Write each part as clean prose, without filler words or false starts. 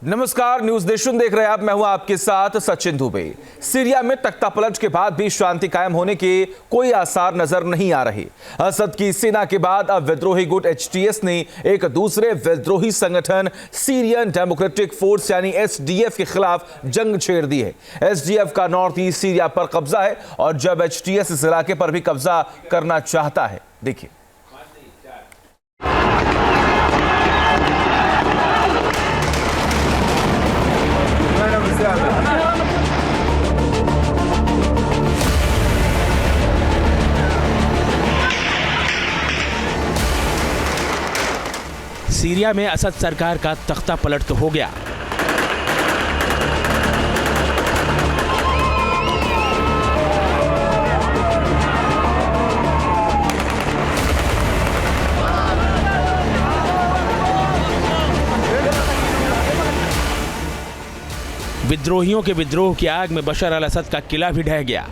नमस्कार, news nation देख रहे हैं आप। मैं हूं आपके साथ सचिन दुबे। सीरिया में तख्ता पलट के बाद भी शांति कायम होने के कोई आसार नजर नहीं आ रहे। असद की सेना के बाद अब विद्रोही गुट एचटीएस ने एक दूसरे विद्रोही संगठन सीरियन डेमोक्रेटिक फोर्स यानी एसडीएफ के खिलाफ जंग छेड़ दी है। एसडीएफ का नॉर्थ ईस्ट सीरिया पर कब्जा है और जब एचटीएस इस इलाके पर भी कब्जा करना चाहता है। देखिए, सीरिया में असद सरकार का तख्ता पलट तो हो गया, विद्रोहियों के विद्रोह की आग में बशर अल असद का किला भी ढह गया।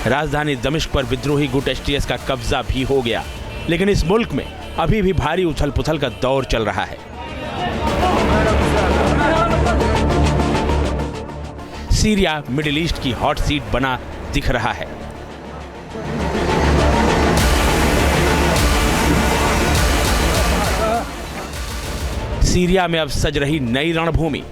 राजधानी दमिश्क पर विद्रोही गुट एचटीएस का कब्जा भी हो गया, लेकिन इस मुल्क में अभी भी भारी उथल पुथल का दौर चल रहा है। सीरिया मिडिल ईस्ट की हॉट सीट बना दिख रहा है। सीरिया में अब सज रही नई रणभूमि।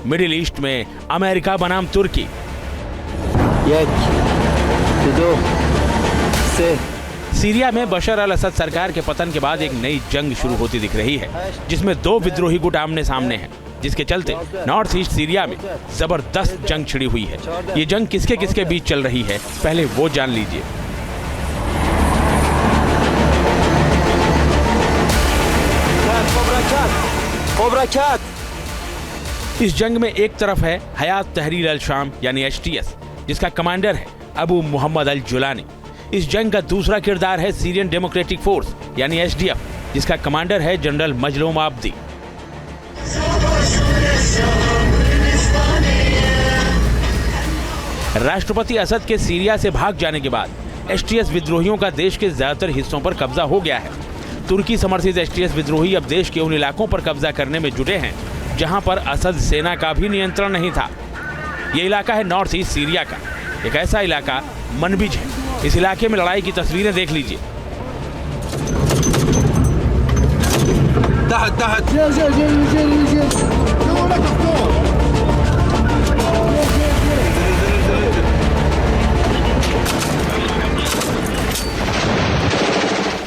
मिडिल ईस्ट में अमेरिका बनाम तुर्की, सीरिया में बशर अल असद सरकार के पतन के बाद एक नई जंग शुरू होती दिख रही है, जिसमें दो विद्रोही गुट आमने सामने हैं, जिसके चलते नॉर्थ ईस्ट सीरिया में जबरदस्त जंग छिड़ी हुई है। ये जंग किसके किसके बीच चल रही है, पहले वो जान लीजिए। इस जंग में एक तरफ है हयात तहरीर अल शाम यानी एचटीएस, जिसका कमांडर है अबू मोहम्मद अल जुलानी। इस जंग का दूसरा किरदार है सीरियन डेमोक्रेटिक फोर्स यानी एसडीएफ, जिसका कमांडर है जनरल मजलूम आब्दी। राष्ट्रपति असद के सीरिया से भाग जाने के बाद एचटीएस विद्रोहियों का देश के ज्यादातर हिस्सों पर कब्जा हो गया है। तुर्की समर्थित एचटीएस विद्रोही अब देश के उन इलाकों पर कब्जा करने में जुटे हैं जहां पर असद सेना का भी नियंत्रण नहीं था। ये इलाका है नॉर्थ ईस्ट सीरिया का, एक ऐसा इलाका मनबिज है। इस इलाके में लड़ाई की तस्वीरें देख लीजिए।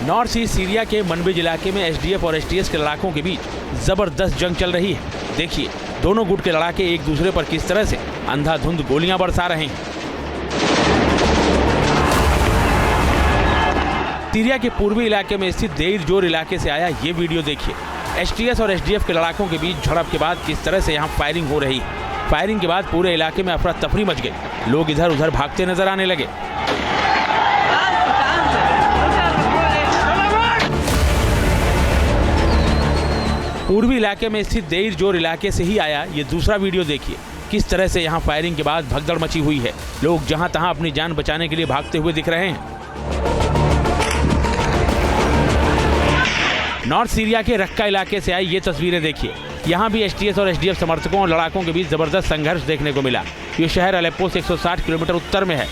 नॉर्थ ईस्ट सीरिया के मनबिज इलाके में एसडीएफ और एचटीएस के लड़ाकों के बीच जबरदस्त जंग चल रही है। देखिए, दोनों गुट के लड़ाके एक दूसरे पर किस तरह से अंधाधुंध गोलियां बरसा रहे हैं। सीरिया के पूर्वी इलाके में स्थित देर जोर इलाके से आया ये वीडियो देखिए। एचटीएस और एसडीएफ के लड़ाकों के बीच झड़प के बाद किस तरह से यहाँ फायरिंग हो रही है। फायरिंग के बाद पूरे इलाके में अफरा तफरी मच गई, लोग इधर उधर भागते नजर आने लगे। पूर्वी इलाके में स्थित देर जोर इलाके से ही आया ये दूसरा वीडियो देखिए, किस तरह से यहाँ फायरिंग के बाद भगदड़ मची हुई है। लोग जहां तहां अपनी जान बचाने के लिए भागते हुए दिख रहे हैं। नॉर्थ सीरिया के रक्का इलाके से आई ये तस्वीरें देखिए। यहाँ भी एचटीएस और एसडीएफ समर्थकों और लड़ाकों के बीच जबरदस्त संघर्ष देखने को मिला। ये शहर अलेप्पो से 160 किलोमीटर उत्तर में है।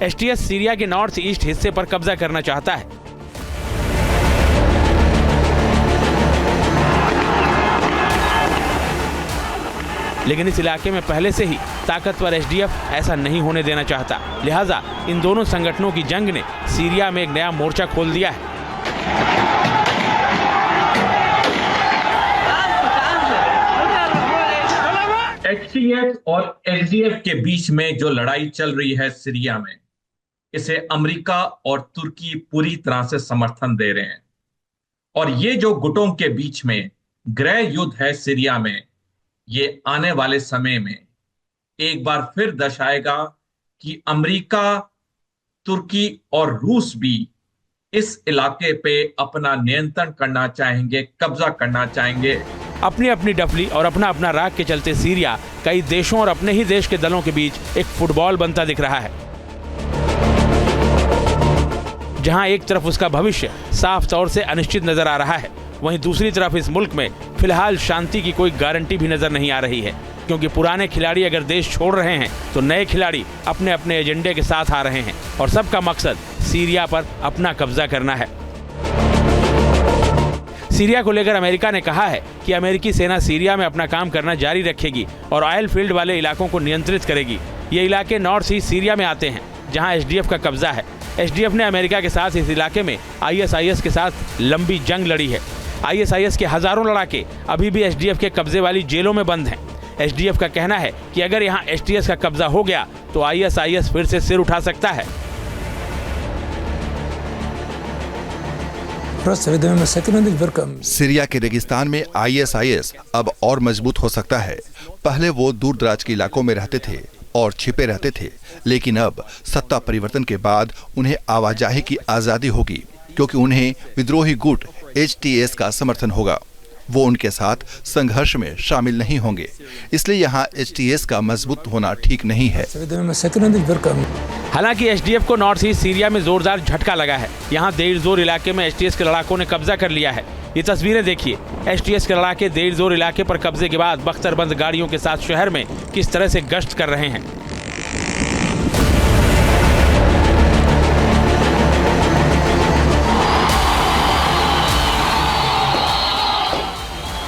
एचटीएस सीरिया के नॉर्थ ईस्ट हिस्से पर कब्जा करना चाहता है। लेकिन इस इलाके में पहले से ही ताकतवर एसडीएफ ऐसा नहीं होने देना चाहता। लिहाजा इन दोनों संगठनों की जंग ने सीरिया में एक नया मोर्चा खोल दिया है। एचटीएस और एसडीएफ के बीच में जो लड़ाई चल रही है सीरिया में, इसे अमेरिका और तुर्की पूरी तरह से समर्थन दे रहे हैं। और ये जो गुटों के बीच में गृह युद्ध है सीरिया में, ये आने वाले समय में एक बार फिर दर्शाएगा कि अमेरिका, तुर्की और रूस भी इस इलाके पे अपना नियंत्रण करना चाहेंगे, कब्जा करना चाहेंगे। अपनी अपनी डफली और अपना अपना राग के चलते सीरिया कई देशों और अपने ही देश के दलों के बीच एक फुटबॉल बनता दिख रहा है, जहां एक तरफ उसका भविष्य साफ तौर से अनिश्चित नजर आ रहा है, वहीं दूसरी तरफ इस मुल्क में फिलहाल शांति की कोई गारंटी भी नजर नहीं आ रही है, क्योंकि पुराने खिलाड़ी अगर देश छोड़ रहे हैं तो नए खिलाड़ी अपने अपने एजेंडे के साथ आ रहे हैं और सबका मकसद सीरिया पर अपना कब्जा करना है। सीरिया को लेकर अमेरिका ने कहा है कि अमेरिकी सेना सीरिया में अपना काम करना जारी रखेगी और ऑयल फील्ड वाले इलाकों को नियंत्रित करेगी। ये इलाके नॉर्थ ईस्ट सीरिया में आते हैं, जहां एसडीएफ का कब्जा है। एसडीएफ ने अमेरिका के साथ इस इलाके में आईएसआईएस के साथ लंबी जंग लड़ी है। आईएसआईएस के हजारों लड़ाके अभी भी एसडीएफ के कब्जे वाली जेलों में बंद हैं। एसडीएफ का कहना है कि अगर यहाँ एसटीएस का कब्जा हो गया तो आईएसआईएस फिर से सिर उठा सकता है। सीरिया के रेगिस्तान में आईएसआईएस अब और मजबूत हो सकता है। पहले वो दूर दराज के इलाकों में रहते थे और छिपे रहते थे, लेकिन अब सत्ता परिवर्तन के बाद उन्हें आवाजाही की आजादी होगी, क्योंकि उन्हें विद्रोही गुट एचटीएस का समर्थन होगा। वो उनके साथ संघर्ष में शामिल नहीं होंगे, इसलिए यहाँ एचटीएस का मजबूत होना ठीक नहीं है। हालांकि एसडीएफ को नॉर्थ ईस्ट सीरिया में जोरदार झटका लगा है। यहाँ देर जोर इलाके में एचटीएस के लड़ाकों ने कब्जा कर लिया है। ये तस्वीरें देखिए, एचटीएस के लड़ाके देर जोर इलाके पर कब्जे के बाद बख्तरबंद गाड़ियों के साथ शहर में किस तरह से गश्त कर रहे हैं।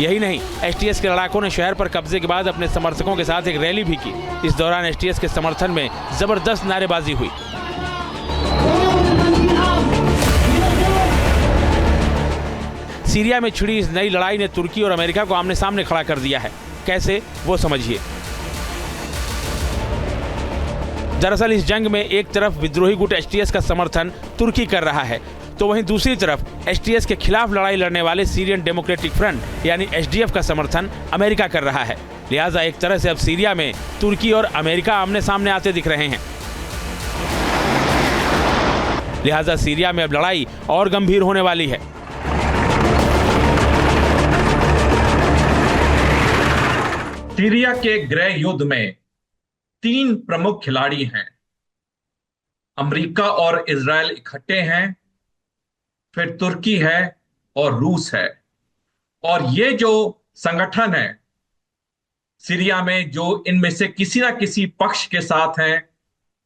यही नहीं, एचटीएस के लड़ाकों ने शहर पर कब्जे के बाद अपने समर्थकों के साथ एक रैली भी की। इस दौरान एचटीएस के समर्थन में जबरदस्त नारेबाजी हुई। सीरिया में छिड़ी इस नई लड़ाई ने तुर्की और अमेरिका को आमने सामने खड़ा कर दिया है। कैसे, वो समझिए। दरअसल इस जंग में एक तरफ विद्रोही गुट एचटीएस का समर्थन तुर्की कर रहा है, तो वहीं दूसरी तरफ एचटीएस के खिलाफ लड़ाई लड़ने वाले सीरियन डेमोक्रेटिक फ्रंट यानी एसडीएफ का समर्थन अमेरिका कर रहा है। लिहाजा एक तरह से अब सीरिया में तुर्की और अमेरिका आमने सामने आते दिख रहे हैं। लिहाजा सीरिया में अब लड़ाई और गंभीर होने वाली है। सीरिया के गृह युद्ध में 3 प्रमुख खिलाड़ी हैं। अमेरिका और इजराइल इकट्ठे हैं, फिर तुर्की है और रूस है। और ये जो संगठन है सीरिया में, जो इनमें से किसी ना किसी पक्ष के साथ हैं,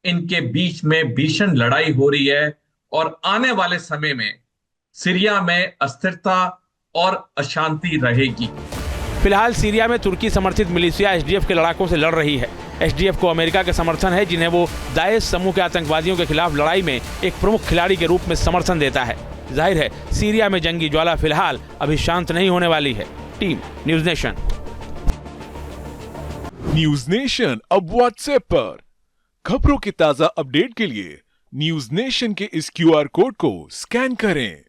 इनके बीच में भीषण लड़ाई हो रही है और आने वाले समय में सीरिया में अस्थिरता और अशांति रहेगी। फिलहाल सीरिया में तुर्की समर्थित मिलिशिया एसडीएफ के लड़ाकों से लड़ रही है। एसडीएफ को अमेरिका का समर्थन है, जिन्हें वो दाइश समूह के आतंकवादियों के खिलाफ लड़ाई में एक प्रमुख खिलाड़ी के रूप में समर्थन देता है। जाहिर है सीरिया में जंगी ज्वाला फिलहाल अभी शांत नहीं होने वाली है। Team news nation. News nation अब व्हाट्सएप पर खबरों के ताजा अपडेट के लिए न्यूज़ नेशन के इस क्यूआर कोड को स्कैन करें।